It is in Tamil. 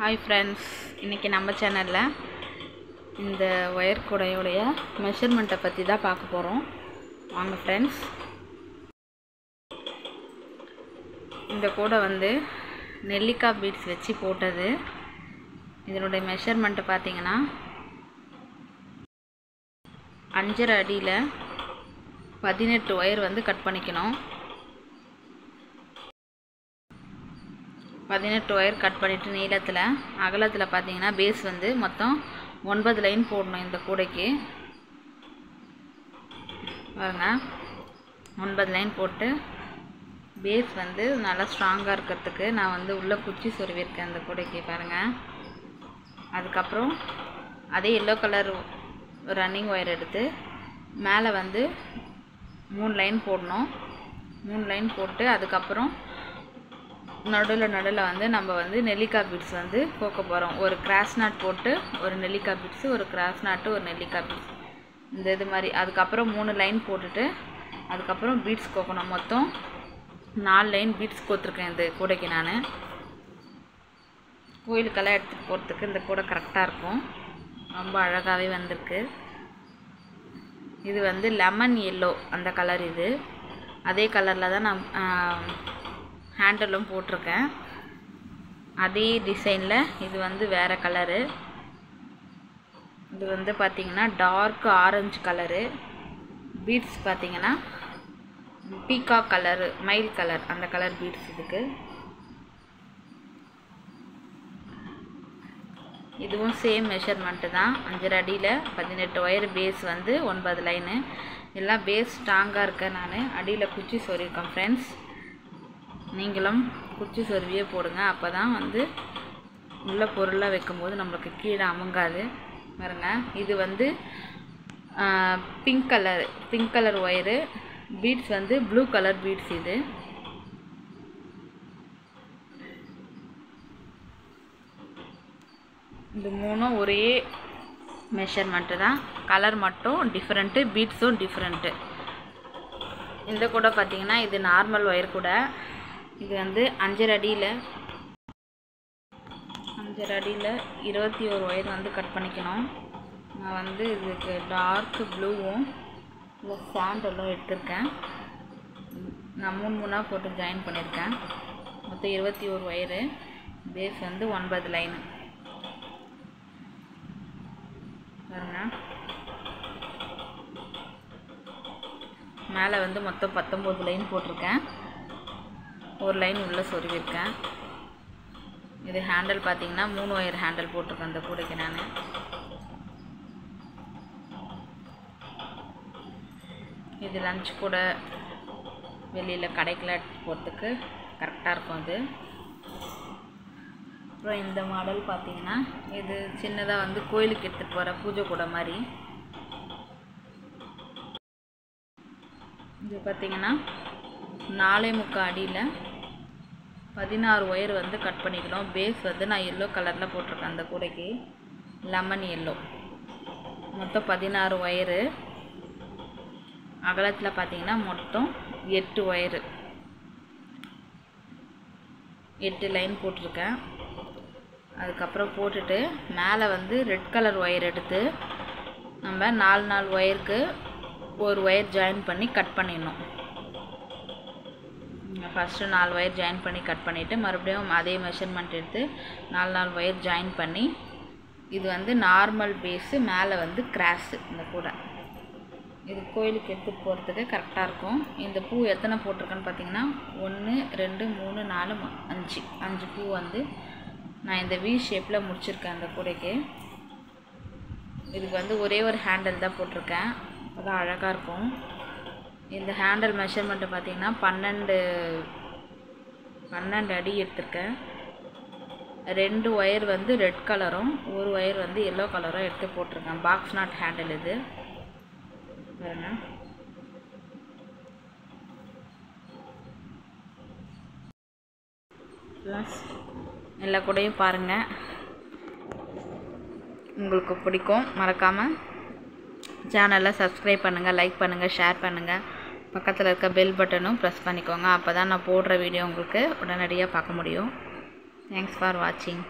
ஹாய் ஃப்ரெண்ட்ஸ், இன்றைக்கி நம்ம சேனலில் இந்த ஒயர் கூடையோடைய மெஷர்மெண்ட்டை பற்றி தான் பார்க்க போகிறோம். வாங்க ஃப்ரெண்ட்ஸ். இந்த கூடை வந்து நெல்லிக்காய் பீட்ஸ் வச்சு போட்டது. இதனுடைய மெஷர்மெண்ட்டு பார்த்திங்கன்னா 5.5 அடியில் 18 ஒயர் வந்து கட் பண்ணிக்கணும். 18 ஒயர் கட் பண்ணிவிட்டு நீளத்தில் அகலத்தில் பார்த்தீங்கன்னா பேஸ் வந்து மொத்தம் 9 லைன் போடணும். இந்த கூடைக்கு பாருங்கள், 9 லைன் போட்டு பேஸ் வந்து நல்லா ஸ்ட்ராங்காக இருக்கிறதுக்கு நான் வந்து உள்ளே குச்சி சொருவிருக்கேன் இந்த கூடைக்கு பாருங்கள். அதுக்கப்புறம் அதே எல்லோ கலர் ரன்னிங் ஒயர் எடுத்து மேலே வந்து 3 லைன் போடணும். 3 லைன் போட்டு அதுக்கப்புறம் நடுவில் வந்து நம்ம வந்து நெல்லிக்காய் பீட்ஸ் வந்து கோக்க போகிறோம். ஒரு கிராஸ் நாட் போட்டு ஒரு நெல்லிக்காய் பீட்ஸு, ஒரு கிராஸ் நாட்டு ஒரு நெல்லிக்காய் பீட்ஸ், இந்த இது மாதிரி. அதுக்கப்புறம் 3 லைன் போட்டுட்டு அதுக்கப்புறம் பீட்ஸ் கோக்கணும். மொத்தம் 4 லைன் பீட்ஸ் கோத்துருக்கேன் இந்த கூடைக்கு. நான் கோயிலுக்கெல்லாம் எடுத்துகிட்டு போகிறதுக்கு இந்த கூடை கரெக்டாக இருக்கும். ரொம்ப அழகாகவே வந்திருக்கு. இது வந்து லெமன் எல்லோ அந்த கலர். இது அதே கலரில் தான் நான் ஹேண்டலும் போட்டிருக்கேன். அதே டிசைனில் இது வந்து வேறு கலரு. இது வந்து பார்த்திங்கன்னா டார்க் ஆரஞ்சு கலரு. பீட்ஸ் பார்த்திங்கன்னா பீகாக் கலரு, மயில் கலர், அந்த கலர் பீட்ஸ் இதுக்கு. இதுவும் சேம் மெஷர்மெண்ட்டு தான். 5.5 அடியில் 18 ஒயர், பேஸ் வந்து 9 லைனு. எல்லாம் பேஸ் ஸ்ட்ராங்காக இருக்கேன். நான் அடியில் குச்சி சொருவிருக்கேன் ஃப்ரெண்ட்ஸ். நீங்களும் குச்சி சொருவியே போடுங்க. அப்போ தான் வந்து உள்ள பொருளாக வைக்கும்போது நம்மளுக்கு கீழே அமுங்காது. பாருங்க, இது வந்து பிங்க் கலர் ஒயரு. பீட்ஸ் வந்து ப்ளூ கலர் பீட்ஸ். இது மூணும் ஒரே மெஷர்மெண்ட்டு தான், கலர் மட்டும் டிஃப்ரெண்ட்டு, பீட்ஸும் டிஃப்ரெண்ட்டு. இந்த கூட பார்த்திங்கன்னா இது நார்மல் ஒயர் கூட. இது வந்து 5.5 அடியில் 21 ஒயர் வந்து கட் பண்ணிக்கணும். நான் வந்து இதுக்கு டார்க் ப்ளூவும் இல்லை சாண்டலும் எடுத்திருக்கேன். நான் 3 போட்டு ஜாயின் பண்ணியிருக்கேன். மொத்தம் 21 ஒயரு. பேஸ் வந்து 9 லைனு பாருங்க. மேலே வந்து மொத்தம் 19 லைன் போட்டிருக்கேன். ஒரு லைன் உள்ளே சொருவிருக்கேன். இது ஹேண்டில் பார்த்திங்கன்னா 3 ஒயர் ஹேண்டில் போட்டிருக்கேன் அந்த கூடைக்கு. நான் இது லஞ்ச் கூட வெளியில் கடைக்கெல்லாம் போகிறதுக்கு கரெக்டாக இருக்கும் அது. அப்புறம் இந்த மாடல் பார்த்திங்கன்னா இது சின்னதாக வந்து கோயிலுக்கு எடுத்துகிட்டு போகிற பூஜை கூட மாதிரி. இது பார்த்திங்கன்னா 4.25 அடியில் 16 ஒயர் வந்து கட் பண்ணிக்கணும். பேஸ் வந்து நான் எல்லோ கலரில் போட்டிருக்கேன் அந்த கூடைக்கு, லெமன் எல்லோ. மொத்தம் 16 ஒயரு. அகலத்தில் பார்த்திங்கன்னா மொத்தம் 8 ஒயரு, 8 லைன் போட்டிருக்கேன். அதுக்கப்புறம் போட்டுட்டு மேலே வந்து ரெட் கலர் ஒயர் எடுத்து நம்ம 4 ஒயருக்கு ஒரு ஒயர் ஜாயின் பண்ணி கட் பண்ணிடணும். ஃபஸ்ட்டு 4 ஒயர் ஜாயின் பண்ணி கட் பண்ணிவிட்டு மறுபடியும் அதே மெஷர்மெண்ட் எடுத்து 4 ஒயர் ஜாயின் பண்ணி, இது வந்து நார்மல் பேஸு, மேலே வந்து கிராஸு இந்த கூட. இது கோயிலுக்கு எடுத்துகிட்டு போகிறதுக்கு கரெக்டாக இருக்கும். இந்த பூ எத்தனை போட்டிருக்கேன்னு பார்த்தீங்கன்னா 1 2 3 4 5 பூ வந்து நான் இந்த வி ஷேப்பில் முடிச்சிருக்கேன் அந்த கூடைக்கு. இதுக்கு வந்து ஒரே ஒரு ஹேண்டில் தான் போட்டிருக்கேன். அதான் அழகாக இருக்கும். இந்த ஹேண்டில் மெஷர்மெண்ட்டு பார்த்திங்கன்னா 12 அடி எடுத்திருக்கேன். 2 ஒயர் வந்து ரெட் கலரும் 1 ஒயர் வந்து எல்லோ கலரும் எடுத்து போட்டிருக்கேன். பாக்ஸ் நாட் ஹேண்டில் இது பாருங்க. எல்லா கூடையும் பாருங்கள், உங்களுக்கு பிடிக்கும். மறக்காமல் சேனலை சப்ஸ்கிரைப் பண்ணுங்கள், லைக் பண்ணுங்கள், ஷேர் பண்ணுங்கள். பக்கத்தில் இருக்க பெல் பட்டனும் ப்ரெஸ் பண்ணிக்கோங்க. அப்போ தான் நான் போடுற வீடியோ உங்களுக்கு உடனடியாக பார்க்க முடியும். தேங்க்ஸ் ஃபார் வாட்சிங்.